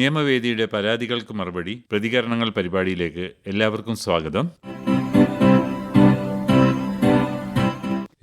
നിയമവേദിയുടെ പരാതികൾക്ക് മറുപടി പ്രതികരണങ്ങൾ പരിപാടിയിലേക്ക് എല്ലാവർക്കും സ്വാഗതം.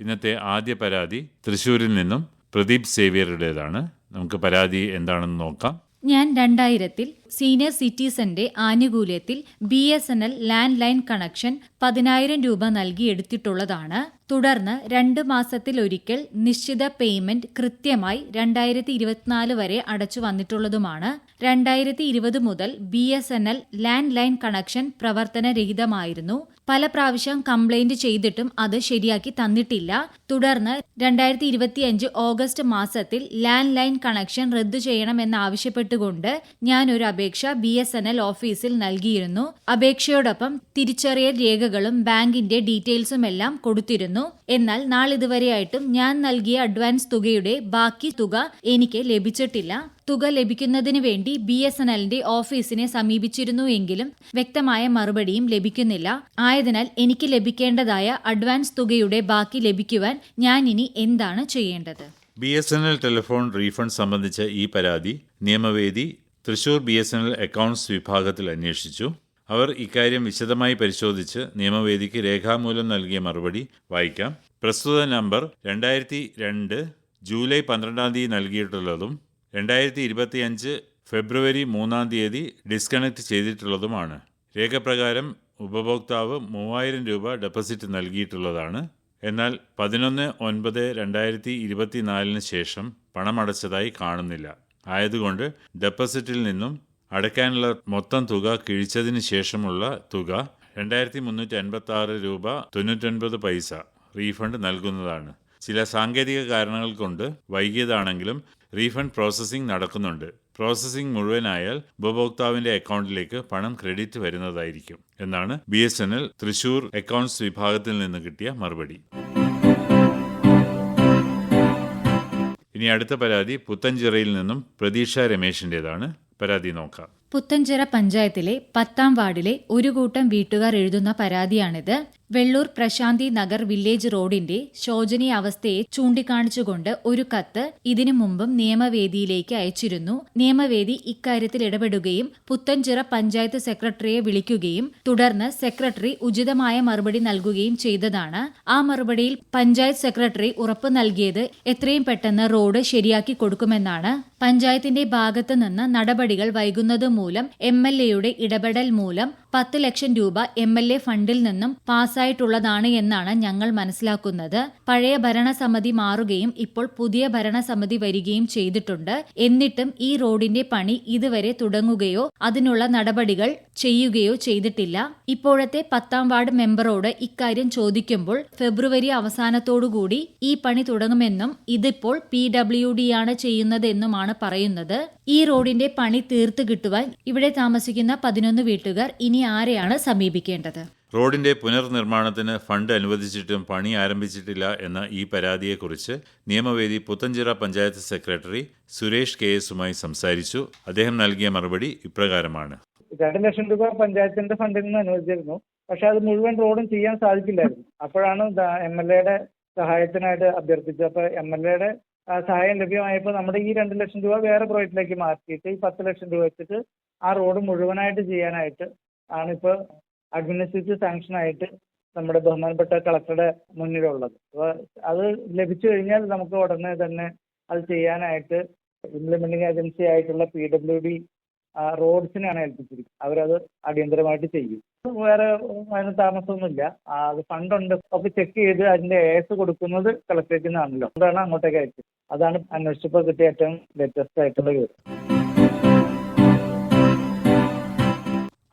ഇന്നത്തെ ആദ്യ പരാതി തൃശ്ശൂരിൽ നിന്നും പ്രദീപ് സേവ്യറുടേതാണ്. നമുക്ക് പരാതി എന്താണെന്ന് നോക്കാം. ഞാൻ 2000 സീനിയർ സിറ്റിസന്റെ ആനുകൂല്യത്തിൽ BSNL ലാൻഡ് ലൈൻ കണക്ഷൻ 10,000 രൂപ നൽകി എടുത്തിട്ടുള്ളതാണ്. തുടർന്ന് 2 മാസത്തിലൊരിക്കൽ നിശ്ചിത പേയ്മെന്റ് കൃത്യമായി 2024 വരെ അടച്ചു വന്നിട്ടുള്ളതുമാണ്. 2020 മുതൽ BSNL ലാൻഡ് ലൈൻ കണക്ഷൻ പ്രവർത്തനരഹിതമായിരുന്നു. പല പ്രാവശ്യം കംപ്ലൈന്റ് ചെയ്തിട്ടും അത് ശരിയാക്കി തന്നിട്ടില്ല. തുടർന്ന് 2025 ഓഗസ്റ്റ് മാസത്തിൽ ലാൻഡ് ലൈൻ കണക്ഷൻ റദ്ദു ചെയ്യണമെന്നാവശ്യപ്പെട്ടുകൊണ്ട് ഞാനൊരു അപേക്ഷ BSNL ഓഫീസിൽ നൽകിയിരുന്നു. അപേക്ഷയോടൊപ്പം തിരിച്ചറിയൽ രേഖകളും ബാങ്കിന്റെ ഡീറ്റെയിൽസുമെല്ലാം കൊടുത്തിരുന്നു. എന്നാൽ നാളിതുവരെയായിട്ടും ഞാൻ നൽകിയ അഡ്വാൻസ് തുകയുടെ ബാക്കി തുക എനിക്ക് ലഭിച്ചിട്ടില്ല. തുക ലഭിക്കുന്നതിന് വേണ്ടി BSNLന്റെ ഓഫീസിനെ സമീപിച്ചിരുന്നു എങ്കിലും വ്യക്തമായ മറുപടിയും ലഭിക്കുന്നില്ല. ആയതിനാൽ എനിക്ക് ലഭിക്കേണ്ടതായ അഡ്വാൻസ് തുകയുടെ ബാക്കി ലഭിക്കുവാൻ ഞാൻ ഇനി എന്താണ് ചെയ്യേണ്ടത്? BSNL ടെലിഫോൺ റീഫണ്ട് സംബന്ധിച്ച ഈ പരാതി നിയമവേദി തൃശൂർ BSNL അക്കൗണ്ട്സ് വിഭാഗത്തിൽ അന്വേഷിച്ചു. അവർ ഇക്കാര്യം വിശദമായി പരിശോധിച്ച് നിയമവേദിക്ക് രേഖാമൂലം നൽകിയ മറുപടി വായിക്കാം. പ്രസ്തുത നമ്പർ 2002 ജൂലൈ 12 നൽകിയിട്ടുള്ളതും 2025 ഫെബ്രുവരി 3 ഡിസ്കണക്ട് ചെയ്തിട്ടുള്ളതുമാണ്. രേഖപ്രകാരം ഉപഭോക്താവ് 3,000 രൂപ ഡെപ്പോസിറ്റ് നൽകിയിട്ടുള്ളതാണ്. എന്നാൽ 11/9/2024 ശേഷം പണമടച്ചതായി കാണുന്നില്ല. ആയതുകൊണ്ട് ഡെപ്പോസിറ്റിൽ നിന്നും അടയ്ക്കാനുള്ള മൊത്തം തുക കിഴിച്ചതിന് ശേഷമുള്ള തുക 2,386 രൂപ 99 പൈസ റീഫണ്ട് നൽകുന്നതാണ്. ചില സാങ്കേതിക കാരണങ്ങൾ കൊണ്ട് വൈകിയതാണെങ്കിലും റീഫണ്ട് പ്രോസസ്സിംഗ് നടക്കുന്നുണ്ട്. പ്രോസസ്സിംഗ് മുഴുവനായാൽ ഉപഭോക്താവിന്റെ അക്കൗണ്ടിലേക്ക് പണം ക്രെഡിറ്റ് വരുന്നതായിരിക്കും എന്നാണ് BSNL തൃശൂർ അക്കൗണ്ട്സ് വിഭാഗത്തിൽ നിന്ന് കിട്ടിയ മറുപടി. ഇനി അടുത്ത പരാതി പുത്തഞ്ചിറയിൽ നിന്നും പ്രതീക്ഷ രമേശിൻ്റെതാണ്. പരാതി നോക്കാം. പുത്തഞ്ചിറ പഞ്ചായത്തിലെ 10ാം വാർഡിലെ ഒരു കൂട്ടം വീട്ടുകാർ എഴുതുന്ന പരാതിയാണിത്. വെള്ളൂർ പ്രശാന്തി നഗർ വില്ലേജ് റോഡിന്റെ ശോചനീയ അവസ്ഥയെ ചൂണ്ടിക്കാണിച്ചുകൊണ്ട് ഒരു കത്ത് ഇതിനു മുമ്പും നിയമവേദിയിലേക്ക് അയച്ചിരുന്നു. നിയമവേദി ഇക്കാര്യത്തിൽ ഇടപെടുകയും പുത്തഞ്ചിറ പഞ്ചായത്ത് സെക്രട്ടറിയെ വിളിക്കുകയും തുടർന്ന് സെക്രട്ടറി ഉചിതമായ മറുപടി നൽകുകയും ചെയ്തതാണ്. ആ മറുപടിയിൽ പഞ്ചായത്ത് സെക്രട്ടറി ഉറപ്പു നൽകിയത് എത്രയും പെട്ടെന്ന് റോഡ് ശരിയാക്കി കൊടുക്കുമെന്നാണ്. പഞ്ചായത്തിന്റെ ഭാഗത്തു നിന്ന് നടപടികൾ വൈകുന്നത് മൂലം MLAയുടെ ഇടപെടൽ മൂലം 10 ലക്ഷം രൂപ MLA ഫണ്ടിൽ നിന്നും പാസ്സായിട്ടുള്ളതാണ് എന്നാണ് ഞങ്ങൾ മനസ്സിലാക്കുന്നത്. പഴയ ഭരണസമിതി മാറുകയും ഇപ്പോൾ പുതിയ ഭരണസമിതി വരികയും ചെയ്തിട്ടുണ്ട്. എന്നിട്ടും ഈ റോഡിന്റെ പണി ഇതുവരെ തുടങ്ങുകയോ അതിനുള്ള നടപടികൾ ചെയ്യുകയോ ചെയ്തിട്ടില്ല. ഇപ്പോഴത്തെ 10ാം വാർഡ് മെമ്പറോട് ഇക്കാര്യം ചോദിക്കുമ്പോൾ ഫെബ്രുവരി അവസാനത്തോടുകൂടി ഈ പണി തുടങ്ങുമെന്നും ഇതിപ്പോൾ PWD ആണ് ചെയ്യുന്നതെന്നുമാണ് പറയുന്നത്. ഈ റോഡിന്റെ പണി തീർത്തു കിട്ടുവാൻ ഇവിടെ താമസിക്കുന്ന 11 വീട്ടുകാർ ഇനി ആരെയാണ് സമീപിക്കേണ്ടത്? റോഡിന്റെ പുനർനിർമ്മാണത്തിന് ഫണ്ട് അനുവദിച്ചിട്ടും പണി ആരംഭിച്ചിട്ടില്ല എന്ന ഈ പരാതിയെക്കുറിച്ച് നിയമവേദി പുത്തഞ്ചിറ പഞ്ചായത്ത് സെക്രട്ടറി സുരേഷ് KSുമായി സംസാരിച്ചു. അദ്ദേഹം നൽകിയ മറുപടി ഇപ്രകാരമാണ്. 2 ലക്ഷം രൂപ പഞ്ചായത്തിന്റെ ഫണ്ടിൽ നിന്ന് അനുവദിച്ചിരുന്നു. പക്ഷെ അത് മുഴുവൻ റോഡും ചെയ്യാൻ സാധിക്കില്ലായിരുന്നു. അപ്പോഴാണ് MLAയുടെ സഹായത്തിനായിട്ട് അഭ്യർത്ഥിച്ചത്. അപ്പൊ MLAയുടെ സഹായം ലഭ്യമായപ്പോൾ നമ്മുടെ ഈ 2 ലക്ഷം രൂപ വേറെ പ്രോജക്റ്റിലേക്ക് മാറ്റിയിട്ട് ഈ 10 ലക്ഷം രൂപ വെച്ചിട്ട് ആ റോഡ് മുഴുവനായിട്ട് ചെയ്യാനായിട്ട് ആണിപ്പോൾ അഡ്മിനിസ്ട്രേറ്റീവ് സാങ്ഷനായിട്ട് നമ്മുടെ ബഹുമാനപ്പെട്ട കളക്ടറുടെ മുന്നിലുള്ളത്. അപ്പോൾ അത് ലഭിച്ചു കഴിഞ്ഞാൽ നമുക്ക് ഉടനെ തന്നെ അത് ചെയ്യാനായിട്ട് ഇംപ്ലിമെന്റിംഗ് ഏജൻസി ആയിട്ടുള്ള PWD റോഡ്സിനെയാണ് ഏൽപ്പിച്ചിരിക്കുന്നത്. അവരത് അടിയന്തരമായിട്ട് ചെയ്യും. വേറെ അതിന് താമസമൊന്നുമില്ല. അത് ഫണ്ടുണ്ട് ഒക്കെ ചെക്ക് ചെയ്ത് അതിന്റെ AS കൊടുക്കുന്നത് കളക്ടറേറ്റിൽ നിന്നാണല്ലോ. അതാണ് അങ്ങോട്ടേക്ക് അയച്ചത്. അതാണ് അന്വേഷിച്ചപ്പോൾ കിട്ടിയ ഏറ്റവും ലേറ്റസ്റ്റ് ആയിട്ടുള്ള വിവരം.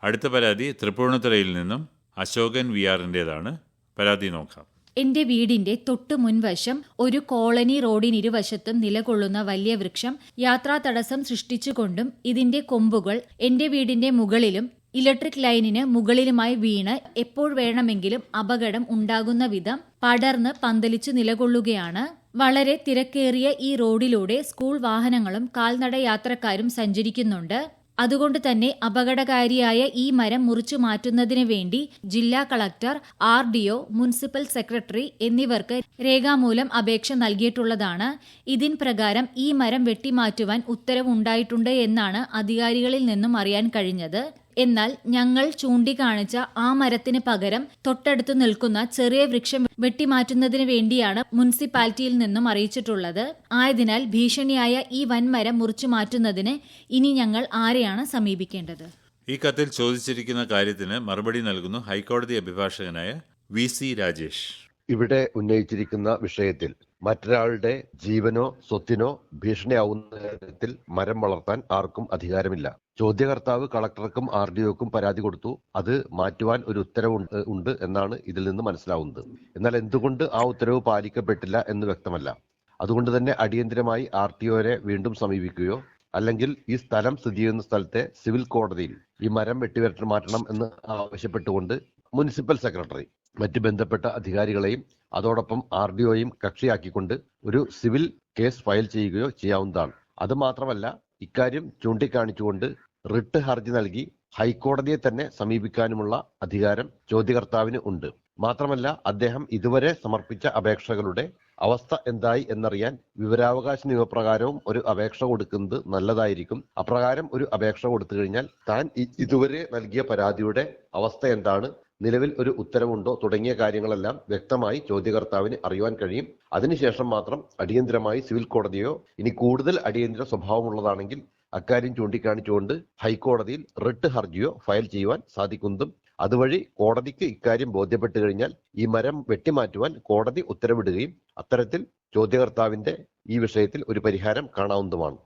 അടുത്ത പരാതി തൃപ്പൂണിത്തുറയിൽ നിന്നും അശോകൻ VR-ന്റേതാണ്. പരാതി നോക്കാം. എന്റെ വീടിന്റെ തൊട്ടു മുൻവശം ഒരു കോളനി റോഡിനിരുവശത്തും നിലകൊള്ളുന്ന വലിയ വൃക്ഷം യാത്രാ തടസ്സം സൃഷ്ടിച്ചുകൊണ്ടും ഇതിന്റെ കൊമ്പുകൾ എന്റെ വീടിന്റെ മുകളിലും ഇലക്ട്രിക് ലൈനിന് മുകളിലുമായി വീണ് എപ്പോൾ വേണമെങ്കിലും അപകടം ഉണ്ടാകുന്ന വിധം പടർന്ന് പന്തലിച്ചു നിലകൊള്ളുകയാണ്. വളരെ തിരക്കേറിയ ഈ റോഡിലൂടെ സ്കൂൾ വാഹനങ്ങളും കാൽനട യാത്രക്കാരും സഞ്ചരിക്കുന്നുണ്ട്. അതുകൊണ്ട് തന്നെ അപകടകാരിയായ ഈ മരം മുറിച്ചു മാറ്റുന്നതിന് വേണ്ടി ജില്ലാ കളക്ടർ, RDO, മുനിസിപ്പൽ സെക്രട്ടറി എന്നിവർക്ക് രേഖാമൂലം അപേക്ഷ നൽകിയിട്ടുള്ളതാണ്. ഇതിൻ പ്രകാരം ഈ മരം വെട്ടിമാറ്റുവാൻ ഉത്തരവുണ്ടായിട്ടുണ്ട് എന്നാണ് അധികാരികളിൽ നിന്നും അറിയാൻ കഴിഞ്ഞത്. എന്നാൽ ഞങ്ങൾ ചൂണ്ടിക്കാണിച്ച ആ മരത്തിന് പകരം തൊട്ടടുത്ത് നിൽക്കുന്ന ചെറിയ വൃക്ഷം വെട്ടിമാറ്റുന്നതിന് വേണ്ടിയാണ് മുനിസിപ്പാലിറ്റിയിൽ നിന്നും അറിയിച്ചിട്ടുള്ളത്. ആയതിനാൽ ഭീഷണിയായ ഈ വൻമരം മുറിച്ചു മാറ്റുന്നതിന് ഇനി ഞങ്ങൾ ആരെയാണ് സമീപിക്കേണ്ടത്? ഈ കത്തിൽ ചോദിച്ചിരിക്കുന്ന കാര്യത്തിന് മറുപടി നൽകുന്നു ഹൈക്കോടതി അഭിഭാഷകനായ VC രാജേഷ്. ഇവിടെ ഉന്നയിച്ചിരിക്കുന്ന വിഷയത്തിൽ മറ്റൊരാളുടെ ജീവനോ സ്വത്തിനോ ഭീഷണിയാവുന്ന തരത്തിൽ മരം വളർത്താൻ ആർക്കും അധികാരമില്ല. ചോദ്യകർത്താവ് കളക്ടർക്കും RDOക്കും പരാതി കൊടുത്തു. അത് മാറ്റുവാൻ ഒരു ഉത്തരവ് ഉണ്ട് എന്നാണ് ഇതിൽ നിന്ന് മനസ്സിലാവുന്നത്. എന്നാൽ എന്തുകൊണ്ട് ആ ഉത്തരവ് പാലിക്കപ്പെട്ടില്ല എന്ന് വ്യക്തമല്ല. അതുകൊണ്ട് തന്നെ അടിയന്തരമായി RTOയെ വീണ്ടും സമീപിക്കുകയോ അല്ലെങ്കിൽ ഈ സ്ഥലം സ്ഥിതി ചെയ്യുന്ന സ്ഥലത്തെ സിവിൽ കോടതിയിൽ ഈ മരം വെട്ടിവെട്ടി മാറ്റണം എന്ന് ആവശ്യപ്പെട്ടുകൊണ്ട് മുനിസിപ്പൽ സെക്രട്ടറി മറ്റ് ബന്ധപ്പെട്ട അധികാരികളെയും അതോടൊപ്പം RDOയും കക്ഷിയാക്കിക്കൊണ്ട് ഒരു സിവിൽ കേസ് ഫയൽ ചെയ്യുകയോ ചെയ്യാവുന്നതാണ്. അത് മാത്രമല്ല, ഇക്കാര്യം ചൂണ്ടിക്കാണിച്ചുകൊണ്ട് റിട്ട് ഹർജി നൽകി ഹൈക്കോടതിയെ തന്നെ സമീപിക്കാനുമുള്ള അധികാരം ചോദ്യകർത്താവിന് ഉണ്ട്. മാത്രമല്ല, അദ്ദേഹം ഇതുവരെ സമർപ്പിച്ച അപേക്ഷകളുടെ അവസ്ഥ എന്തായി എന്നറിയാൻ വിവരാവകാശ നിയമപ്രകാരവും ഒരു അപേക്ഷ കൊടുക്കുന്നത് നല്ലതായിരിക്കും. അപ്രകാരം ഒരു അപേക്ഷ കൊടുത്തു കഴിഞ്ഞാൽ താൻ ഇതുവരെ നൽകിയ പരാതിയുടെ അവസ്ഥ എന്താണ്, നിലവിൽ ഒരു ഉത്തരവുണ്ടോ തുടങ്ങിയ കാര്യങ്ങളെല്ലാം വ്യക്തമായി ചോദ്യകർത്താവിന് അറിയുവാൻ കഴിയും. അതിനുശേഷം മാത്രം അടിയന്തരമായി സിവിൽ കോടതിയോ ഇനി കൂടുതൽ അടിയന്തര സ്വഭാവമുള്ളതാണെങ്കിൽ അക്കാര്യം ചൂണ്ടിക്കാണിച്ചുകൊണ്ട് ഹൈക്കോടതിയിൽ റിട്ട് ഹർജിയോ ഫയൽ ചെയ്യുവാൻ സാധിക്കുന്നതും അതുവഴി കോടതിക്ക് ഇക്കാര്യം ബോധ്യപ്പെട്ടു കഴിഞ്ഞാൽ ഈ മരം വെട്ടിമാറ്റുവാൻ കോടതി ഉത്തരവിടുകയും അത്തരത്തിൽ ചോദ്യകർത്താവിന്റെ ഈ വിഷയത്തിൽ ഒരു പരിഹാരം കാണാവുന്നതുമാണ്.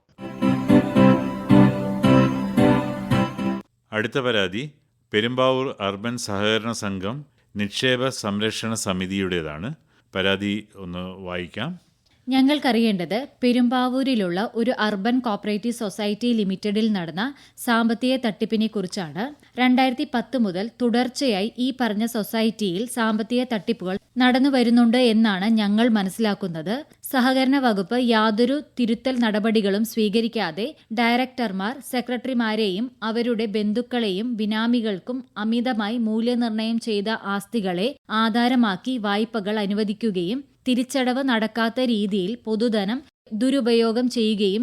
അടുത്ത പരാതി പെരുമ്പാവൂർ അർബൻ സഹകരണ സംഘം നിക്ഷേപ സംരക്ഷണ സമിതിയുടേതാണ്. പരാതി ഒന്ന് വായിക്കാം. ഞങ്ങൾക്കറിയേണ്ടത് പെരുമ്പാവൂരിലുള്ള ഒരു അർബൻ കോപ്പറേറ്റീവ് സൊസൈറ്റി ലിമിറ്റഡിൽ നടന്ന സാമ്പത്തിക തട്ടിപ്പിനെ കുറിച്ചാണ്. 2010 മുതൽ തുടർച്ചയായി ഈ പറഞ്ഞ സൊസൈറ്റിയിൽ സാമ്പത്തിക തട്ടിപ്പുകൾ നടന്നുവരുന്നുണ്ട് എന്നാണ് ഞങ്ങൾ മനസ്സിലാക്കുന്നത്. സഹകരണ വകുപ്പ് യാതൊരു തിരുത്തൽ നടപടികളും സ്വീകരിക്കാതെ ഡയറക്ടർമാർ, സെക്രട്ടറിമാരെയും അവരുടെ ബന്ധുക്കളെയും ബിനാമികൾക്കും അമിതമായി മൂല്യനിർണ്ണയം ചെയ്ത ആസ്തികളെ ആധാരമാക്കി വായ്പകൾ അനുവദിക്കുകയും തിരിച്ചടവ് നടക്കാത്ത രീതിയിൽ പൊതുധനം ദുരുപയോഗം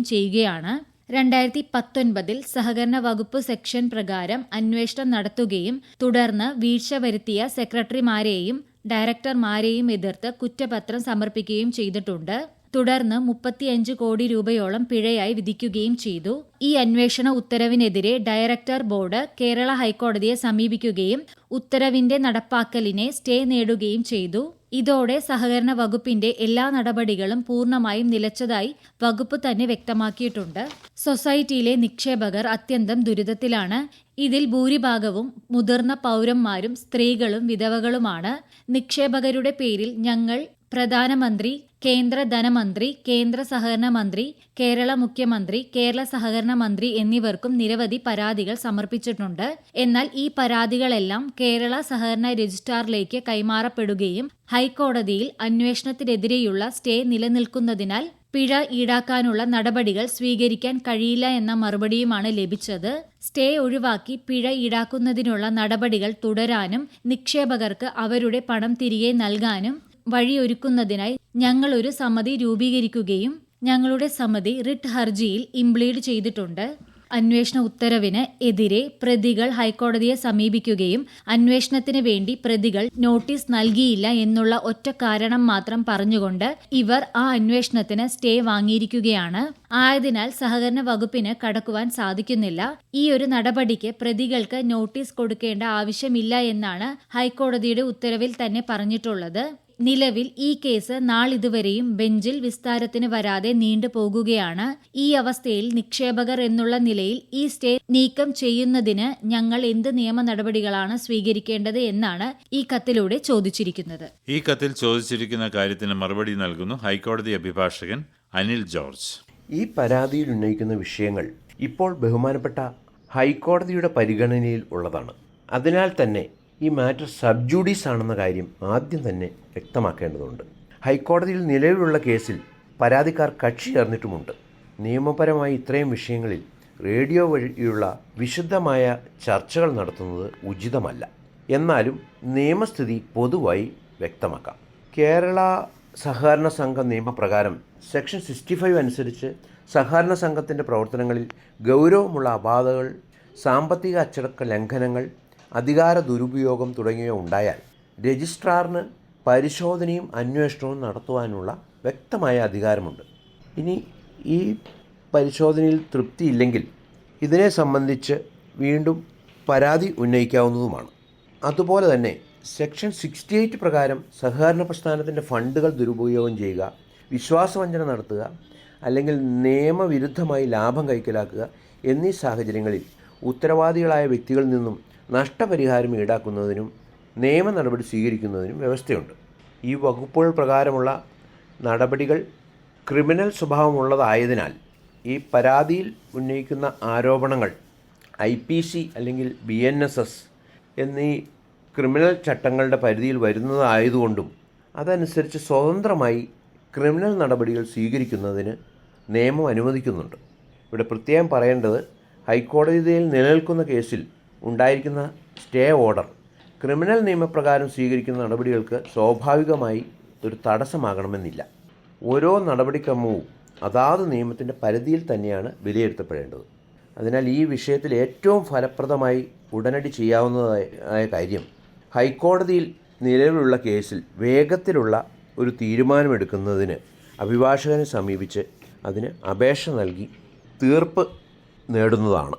ചെയ്യുകയാണ്. 2019 സഹകരണ വകുപ്പ് സെക്ഷൻ പ്രകാരം അന്വേഷണം നടത്തുകയും തുടർന്ന് വീഴ്ച വരുത്തിയ സെക്രട്ടറിമാരെയും ഡയറക്ടർമാരെയും എതിർത്ത് കുറ്റപത്രം സമർപ്പിക്കുകയും ചെയ്തിട്ടുണ്ട്. തുടർന്ന് 35 കോടി രൂപയോളം പിഴയായി വിധിക്കുകയും ചെയ്തു. ഈ അന്വേഷണ ഉത്തരവിനെതിരെ ഡയറക്ടർ ബോർഡ് കേരള ഹൈക്കോടതിയെ സമീപിക്കുകയും ഉത്തരവിന്റെ നടപ്പാക്കലിനെ സ്റ്റേ നേടുകയും ചെയ്തു. ഇതോടെ സഹകരണ വകുപ്പിന്റെ എല്ലാ നടപടികളും പൂർണ്ണമായും നിലച്ചതായി വകുപ്പ് തന്നെ വ്യക്തമാക്കിയിട്ടുണ്ട്. സൊസൈറ്റിയിലെ നിക്ഷേപകർ അത്യന്തം ദുരിതത്തിലാണ്. ഇതിൽ ഭൂരിഭാഗവും മുതിർന്ന പൗരന്മാരും സ്ത്രീകളും വിധവകളുമാണ്. നിക്ഷേപകരുടെ പേരിൽ ഞങ്ങൾ പ്രധാനമന്ത്രി, കേന്ദ്ര ധനമന്ത്രി, കേന്ദ്ര സഹകരണ മന്ത്രി, കേരള മുഖ്യമന്ത്രി, കേരള സഹകരണ മന്ത്രി എന്നിവർക്കും നിരവധി പരാതികൾ സമർപ്പിച്ചിട്ടുണ്ട്. എന്നാൽ ഈ പരാതികളെല്ലാം കേരള സഹകരണ രജിസ്ട്രാറിലേക്ക് കൈമാറപ്പെടുകയും ഹൈക്കോടതിയിൽ അന്വേഷണത്തിനെതിരെയുള്ള സ്റ്റേ നിലനിൽക്കുന്നതിനാൽ പിഴ ഈടാക്കാനുള്ള നടപടികൾ സ്വീകരിക്കാൻ കഴിയില്ല എന്ന മറുപടിയുമാണ് ലഭിച്ചത്. സ്റ്റേ ഒഴിവാക്കി പിഴ ഈടാക്കുന്നതിനുള്ള നടപടികൾ തുടരാനും നിക്ഷേപകർക്ക് അവരുടെ പണം തിരികെ നൽകാനും വഴിയൊരുക്കുന്നതിനായി ഞങ്ങൾ ഒരു സമിതി രൂപീകരിക്കുകയും ഞങ്ങളുടെ സമിതി റിട്ട് ഹർജിയിൽ ഇംപ്ലീഡ് ചെയ്തിട്ടുണ്ട്. അന്വേഷണ ഉത്തരവിന് എതിരെ പ്രതികൾ ഹൈക്കോടതിയെ സമീപിക്കുകയും അന്വേഷണത്തിന് വേണ്ടി പ്രതികൾ നോട്ടീസ് നൽകിയില്ല എന്നുള്ള ഒറ്റ കാരണം മാത്രം പറഞ്ഞുകൊണ്ട് ഇവർ ആ അന്വേഷണത്തിന് സ്റ്റേ വാങ്ങിയിരിക്കുകയാണ്. ആയതിനാൽ സഹകരണ വകുപ്പിന് കടക്കുവാൻ സാധിക്കുന്നില്ല. ഈ ഒരു നടപടിക്ക് പ്രതികൾക്ക് നോട്ടീസ് കൊടുക്കേണ്ട ആവശ്യമില്ല എന്നാണ് ഹൈക്കോടതിയുടെ ഉത്തരവിൽ തന്നെ പറഞ്ഞിട്ടുള്ളത്. നിലവിൽ ഈ കേസ് നാളിതുവരെയും ബെഞ്ചിൽ വിസ്താരത്തിന് വരാതെ നീണ്ടുപോകുകയാണ്. ഈ അവസ്ഥയിൽ നിക്ഷേപകർ എന്നുള്ള നിലയിൽ ഈ സ്റ്റേ നീക്കം ചെയ്യുന്നതിന് ഞങ്ങൾ എന്ത് നിയമ നടപടികളാണ് സ്വീകരിക്കേണ്ടത് എന്നാണ് ഈ കത്തിലൂടെ ചോദിച്ചിരിക്കുന്നത്. ഈ കത്തിൽ ചോദിച്ചിരിക്കുന്ന കാര്യത്തിന് മറുപടി നൽകുന്നു ഹൈക്കോടതി അഭിഭാഷകൻ അനിൽ ജോർജ്. ഈ പരാതിയിൽ ഉന്നയിക്കുന്ന വിഷയങ്ങൾ ഇപ്പോൾ ബഹുമാനപ്പെട്ട ഹൈക്കോടതിയുടെ പരിഗണനയിൽ ഉള്ളതാണ്. അതിനാൽ തന്നെ ഈ മാറ്റർ സബ് ജുഡീസ് ആണെന്ന കാര്യം ആദ്യം തന്നെ വ്യക്തമാക്കേണ്ടതുണ്ട്. ഹൈക്കോടതിയിൽ നിലവിലുള്ള കേസിൽ പരാതിക്കാർ കക്ഷി ചേർന്നിട്ടുമുണ്ട്. നിയമപരമായി ഇത്രയും വിഷയങ്ങളിൽ റേഡിയോ വഴിയുള്ള വിശദമായ ചർച്ചകൾ നടത്തുന്നത് ഉചിതമല്ല. എന്നാലും നിയമസ്ഥിതി പൊതുവായി വ്യക്തമാക്കാം. കേരള സഹകരണ സംഘം നിയമപ്രകാരം സെക്ഷൻ 65 അനുസരിച്ച് സഹകരണ സംഘത്തിൻ്റെ പ്രവർത്തനങ്ങളിൽ ഗൗരവമുള്ള അപാധകൾ, സാമ്പത്തിക അച്ചടക്ക ലംഘനങ്ങൾ, അധികാര ദുരുപയോഗം തുടങ്ങിയവ ഉണ്ടായാൽ രജിസ്ട്രാറിന് പരിശോധനയും അന്വേഷണവും നടത്തുവാനുള്ള വ്യക്തമായ അധികാരമുണ്ട്. ഇനി ഈ പരിശോധനയിൽ തൃപ്തിയില്ലെങ്കിൽ ഇതിനെ സംബന്ധിച്ച് വീണ്ടും പരാതി ഉന്നയിക്കാവുന്നതുമാണ്. അതുപോലെ തന്നെ സെക്ഷൻ 68 പ്രകാരം സഹകരണ പ്രസ്ഥാനത്തിൻ്റെ ഫണ്ടുകൾ ദുരുപയോഗം ചെയ്യുക, വിശ്വാസവഞ്ചന നടത്തുക, അല്ലെങ്കിൽ നിയമവിരുദ്ധമായി ലാഭം കൈക്കലാക്കുക എന്നീ സാഹചര്യങ്ങളിൽ ഉത്തരവാദികളായ വ്യക്തികളിൽ നിന്നും നഷ്ടപരിഹാരം ഈടാക്കുന്നതിനും നിയമ നടപടി സ്വീകരിക്കുന്നതിനും വ്യവസ്ഥയുണ്ട്. ഈ വകുപ്പുകൾ പ്രകാരമുള്ള നടപടികൾ ക്രിമിനൽ സ്വഭാവമുള്ളതായതിനാൽ ഈ പരാതിയിൽ ഉന്നയിക്കുന്ന ആരോപണങ്ങൾ IPC അല്ലെങ്കിൽ BNSS എന്നീ ക്രിമിനൽ ചട്ടങ്ങളുടെ പരിധിയിൽ വരുന്നതായതുകൊണ്ടും അതനുസരിച്ച് സ്വതന്ത്രമായി ക്രിമിനൽ നടപടികൾ സ്വീകരിക്കുന്നതിന് നിയമം അനുവദിക്കുന്നുണ്ട്. ഇവിടെ പ്രത്യേകം പറയേണ്ടത്, ഹൈക്കോടതിയിൽ നിലനിൽക്കുന്ന കേസിൽ ഉണ്ടായിരിക്കുന്ന സ്റ്റേ ഓർഡർ ക്രിമിനൽ നിയമപ്രകാരം സ്വീകരിക്കുന്ന നടപടികൾക്ക് സ്വാഭാവികമായി ഒരു തടസ്സമാകണമെന്നില്ല. ഓരോ നടപടിക്രമവും അതാത് നിയമത്തിൻ്റെ പരിധിയിൽ തന്നെയാണ് വിലയിരുത്തപ്പെടേണ്ടത്. അതിനാൽ ഈ വിഷയത്തിൽ ഏറ്റവും ഫലപ്രദമായി ഉടനടി ചെയ്യാവുന്നതായ കാര്യം ഹൈക്കോടതിയിൽ നിലവിലുള്ള കേസിൽ വേഗത്തിലുള്ള ഒരു തീരുമാനമെടുക്കുന്നതിന് അഭിഭാഷകനെ സമീപിച്ച് അതിന് അപേക്ഷ നൽകി തീർപ്പ് നേടുന്നതാണ്.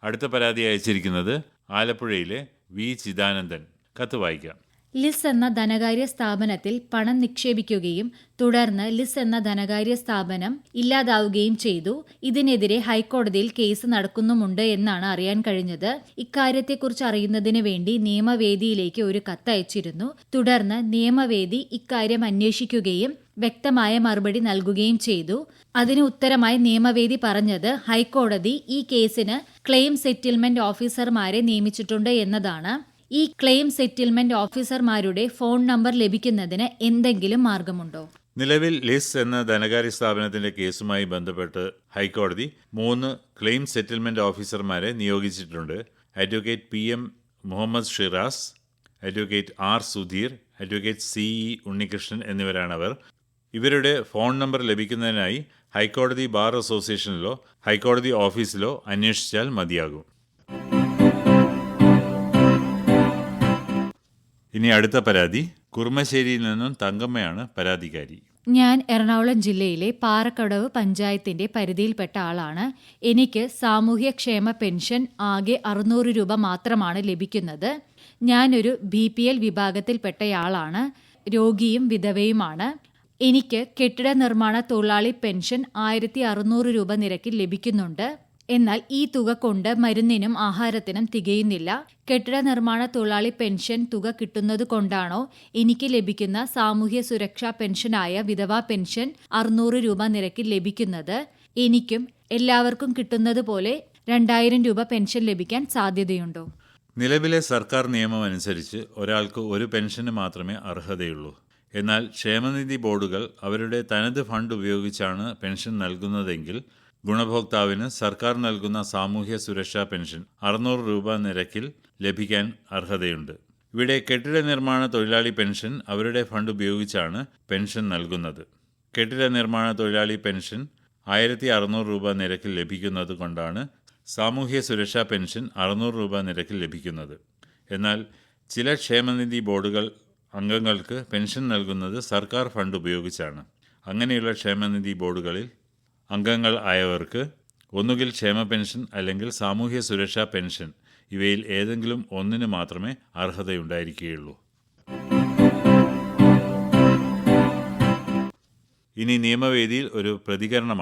അടുത്ത പരാതി അയച്ചിരിക്കുന്നത് ആലപ്പുഴയിലെ വി ചിദാനന്ദൻ. കത്ത് വായിക്കാം. ലിസ് എന്ന ധനകാര്യ സ്ഥാപനത്തിൽ പണം നിക്ഷേപിക്കുകയും തുടർന്ന് ലിസ് എന്ന ധനകാര്യ സ്ഥാപനം ഇല്ലാതാവുകയും ചെയ്തു. ഇതിനെതിരെ ഹൈക്കോടതിയിൽ കേസ് നടക്കുന്നുമുണ്ട് എന്നാണ് അറിയാൻ കഴിഞ്ഞത്. ഇക്കാര്യത്തെക്കുറിച്ച് അറിയുന്നതിന് വേണ്ടി നിയമവേദിയിലേക്ക് ഒരു കത്തയച്ചിരുന്നു. തുടർന്ന് നിയമവേദി ഇക്കാര്യം അന്വേഷിക്കുകയും വ്യക്തമായ മറുപടി നൽകുകയും ചെയ്തു. അതിന് ഉത്തരമായി നിയമവേദി പറഞ്ഞത് ഹൈക്കോടതി ഈ കേസിന് ക്ലെയിം സെറ്റിൽമെന്റ് ഓഫീസർമാരെ നിയമിച്ചിട്ടുണ്ട് എന്നതാണ്. ഈ ക്ലെയിം സെറ്റിൽമെന്റ് ഓഫീസർമാരുടെ ഫോൺ നമ്പർ ലഭിക്കുന്നതിന് എന്തെങ്കിലും മാർഗമുണ്ടോ? നിലവിൽ ലിസ് എന്ന ധനകാര്യ സ്ഥാപനത്തിന്റെ കേസുമായി ബന്ധപ്പെട്ട് ഹൈക്കോടതി 3 ക്ലെയിം സെറ്റിൽമെന്റ് ഓഫീസർമാരെ നിയോഗിച്ചിട്ടുണ്ട്. Advocate PM Muhammad Shiras, advocate R Sudheer, advocate CE Unnikrishnan എന്നിവരാണവർ. ഇവരുടെ ഫോൺ നമ്പർ ലഭിക്കുന്നതിനായി ഹൈക്കോടതി ബാർ അസോസിയേഷനിലോ ഹൈക്കോടതി ഓഫീസിലോ അന്വേഷിച്ചാൽ മതിയാകും. ഇനി അടുത്ത പരാതി കുറുമശ്ശേരിയിൽ നിന്നും തങ്കമ്മയാണ് പരാതിക്കാരി. ഞാൻ എറണാകുളം ജില്ലയിലെ പാറക്കടവ് പഞ്ചായത്തിന്റെ പരിധിയിൽപ്പെട്ട ആളാണ്. എനിക്ക് സാമൂഹ്യക്ഷേമ പെൻഷൻ ആകെ 600 രൂപ മാത്രമാണ് ലഭിക്കുന്നത്. ഞാനൊരു BPL വിഭാഗത്തിൽപ്പെട്ടയാളാണ്. രോഗിയും വിധവയുമാണ്. എനിക്ക് കെട്ടിട നിർമ്മാണ തൊഴിലാളി പെൻഷൻ 1600 രൂപ നിരക്കിൽ ലഭിക്കുന്നുണ്ട്. എന്നാൽ ഈ തുക കൊണ്ട് മരുന്നിനും ആഹാരത്തിനും തികയുന്നില്ല. കെട്ടിട നിർമ്മാണ തൊഴിലാളി പെൻഷൻ തുക കിട്ടുന്നത് കൊണ്ടാണോ എനിക്ക് ലഭിക്കുന്ന സാമൂഹ്യ സുരക്ഷാ പെൻഷനായ വിധവാ പെൻഷൻ 600 രൂപ നിരക്കിൽ ലഭിക്കുന്നത്? എനിക്കും എല്ലാവർക്കും കിട്ടുന്നത് പോലെ 2000 രൂപ പെൻഷൻ ലഭിക്കാൻ സാധ്യതയുണ്ടോ? നിലവിലെ സർക്കാർ നിയമം അനുസരിച്ച് ഒരാൾക്ക് ഒരു പെൻഷന് മാത്രമേ അർഹതയുള്ളൂ. എന്നാൽ ക്ഷേമനിധി ബോർഡുകൾ അവരുടെ തനത് ഫണ്ട് ഉപയോഗിച്ചാണ് പെൻഷൻ നൽകുന്നതെങ്കിൽ ഗുണഭോക്താവിന് സർക്കാർ നൽകുന്ന സാമൂഹ്യ സുരക്ഷാ പെൻഷൻ 600 രൂപ നിരക്കിൽ ലഭിക്കാൻ അർഹതയുണ്ട്. ഇവിടെ കെട്ടിട നിർമ്മാണ തൊഴിലാളി പെൻഷൻ അവരുടെ ഫണ്ട് ഉപയോഗിച്ചാണ് പെൻഷൻ നൽകുന്നത്. കെട്ടിട നിർമ്മാണ തൊഴിലാളി പെൻഷൻ 1600 രൂപ നിരക്കിൽ ലഭിക്കുന്നത് കൊണ്ടാണ് സാമൂഹ്യ സുരക്ഷാ പെൻഷൻ 600 രൂപ നിരക്കിൽ ലഭിക്കുന്നത്. എന്നാൽ ചില ക്ഷേമനിധി ബോർഡുകൾ അംഗങ്ങൾക്ക് പെൻഷൻ നൽകുന്നത് സർക്കാർ ഫണ്ട് ഉപയോഗിച്ചാണ്. അങ്ങനെയുള്ള ക്ഷേമനിധി ബോർഡുകളിൽ അംഗങ്ങൾ ആയവർക്ക് ഒന്നുകിൽ ക്ഷേമ പെൻഷൻ അല്ലെങ്കിൽ സാമൂഹ്യ സുരക്ഷാ പെൻഷൻ ഇവയിൽ ഏതെങ്കിലും ഒന്നിന് മാത്രമേ അർഹതയുണ്ടായിരിക്കുകയുള്ളൂ. ഇനി നിയമവേദിയിൽ ഒരു പ്രതികരണം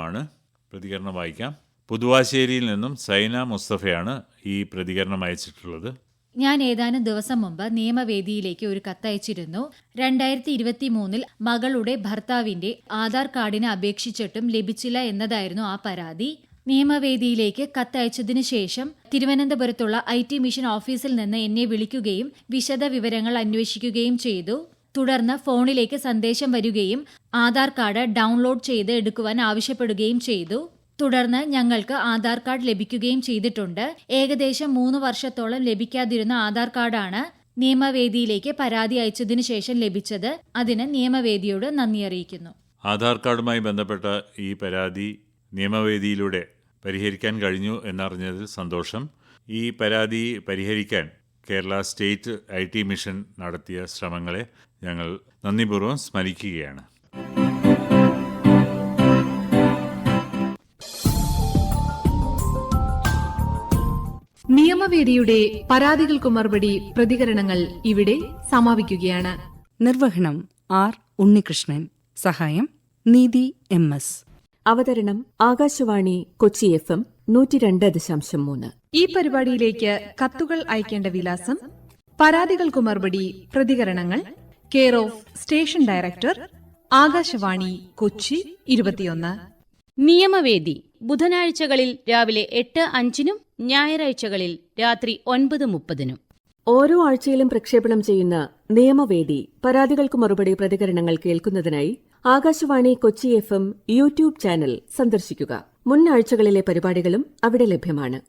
വായിക്കാം. പുതുവാശ്ശേരിയിൽ നിന്നും സൈന മുസ്തഫയാണ് ഈ പ്രതികരണം അയച്ചിട്ടുള്ളത്. ഞാൻ ഏതാനും ദിവസം മുമ്പ് നിയമവേദിയിലേക്ക് ഒരു കത്തയച്ചിരുന്നു. 2023 മകളുടെ ഭർത്താവിന്റെ ആധാർ കാർഡിന് അപേക്ഷിച്ചിട്ടും ലഭിച്ചില്ല എന്നതായിരുന്നു ആ പരാതി. നിയമവേദിയിലേക്ക് കത്തയച്ചതിനു ശേഷം തിരുവനന്തപുരത്തുള്ള IT മിഷൻ ഓഫീസിൽ നിന്ന് എന്നെ വിളിക്കുകയും വിശദ വിവരങ്ങൾ അന്വേഷിക്കുകയും ചെയ്തു. തുടർന്ന് ഫോണിലേക്ക് സന്ദേശം വരികയും ആധാർ കാർഡ് ഡൗൺലോഡ് ചെയ്ത് എടുക്കുവാൻ ആവശ്യപ്പെടുകയും ചെയ്തു. തുടർന്ന് ഞങ്ങൾക്ക് ആധാർ കാർഡ് ലഭിക്കുകയും ചെയ്തിട്ടുണ്ട്. ഏകദേശം 3 വർഷത്തോളം ലഭിക്കാതിരുന്ന ആധാർ കാർഡാണ് നിയമവേദിയിലേക്ക് പരാതി അയച്ചതിനു ശേഷം ലഭിച്ചത്. അതിന് നിയമവേദിയോട് നന്ദി അറിയിക്കുന്നു. ആധാർ കാർഡുമായി ബന്ധപ്പെട്ട ഈ പരാതി നിയമവേദിയിലൂടെ പരിഹരിക്കാൻ കഴിഞ്ഞു എന്നറിഞ്ഞതിൽ സന്തോഷം. ഈ പരാതി പരിഹരിക്കാൻ കേരള സ്റ്റേറ്റ് IT മിഷൻ നടത്തിയ ശ്രമങ്ങളെ ഞങ്ങൾ നന്ദിപൂർവ്വം സ്മരിക്കുകയാണ്. നിയമവേദിയുടെ പരാതികൾക്കു മറുപടി പ്രതികരണങ്ങൾ ഇവിടെ സമാപിക്കുകയാണ്. നിർവഹണം ആർ ഉണ്ണികൃഷ്ണൻ. സഹായം നീതി MS. അവതരണം ആകാശവാണി കൊച്ചി FM 102.3. ഈ പരിപാടിയിലേക്ക് കത്തുകൾ അയക്കേണ്ട വിലാസം: പരാതികൾക്കു മറുപടി പ്രതികരണങ്ങൾ, care of station director, Akashvani Kochi 21. നിയമവേദി ബുധനാഴ്ചകളിൽ രാവിലെ 8:05 ഞായറാഴ്ചകളിൽ രാത്രി 9:30. ഓരോ ആഴ്ചയിലും പ്രക്ഷേപണം ചെയ്യുന്ന നിയമവേദി പരാതികൾക്കു മറുപടി പ്രതികരണങ്ങൾ കേൾക്കുന്നതിനായി Akashvani Kochi FM YouTube channel സന്ദർശിക്കുക. മുൻ ആഴ്ചകളിലെ പരിപാടികളും അവിടെ ലഭ്യമാണ്.